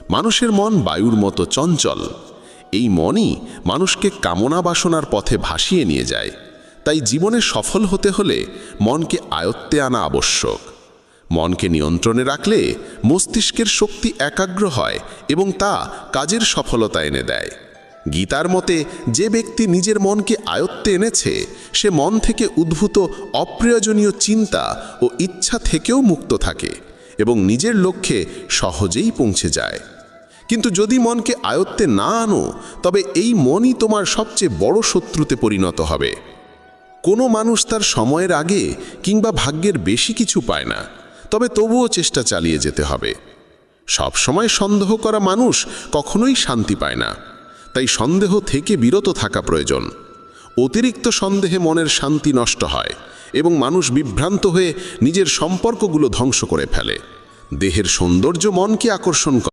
মানুষের মন বায়ুর মতো চঞ্চল। এই মনই মানুষকে কামনা বাসনার পথে ভাসিয়ে নিয়ে যায়। তাই জীবনে সফল হতে হলে মনকে আয়ত্তে আনা আবশ্যক। মনকে নিয়ন্ত্রণে রাখলে মস্তিষ্কের শক্তি একাগ্র হয় এবং তা কাজের সফলতা এনে দেয়। গীতার মতে যে ব্যক্তি নিজের মনকে আয়ত্তে এনেছে সে মন থেকে উদ্ভূত অপ্রয়োজনীয় চিন্তা ও ইচ্ছা থেকেও মুক্ত থাকে এবং নিজের লক্ষ্যে সহজেই পৌঁছে যায়। কিন্তু যদি মনকে আয়ত্তে না আনো তবে এই মনই তোমার সবচেয়ে বড় শত্রুতে পরিণত হবে। কোনো মানুষ তার সময়ের আগে কিংবা ভাগ্যের বেশি কিছু পায় না, তবে তবুও চেষ্টা চালিয়ে যেতে হবে। সব সময় সন্দেহ করা মানুষ কখনোই শান্তি পায় না। তাই সন্দেহ থেকে বিরত থাকা প্রয়োজন। অতিরিক্ত সন্দেহে মনের শান্তি নষ্ট হয় এবং মানুষ বিভ্রান্ত হয়ে নিজের সম্পর্কগুলো ধ্বংস করে ফেলে। দেহের সৌন্দর্য মনকে আকর্ষণ করে।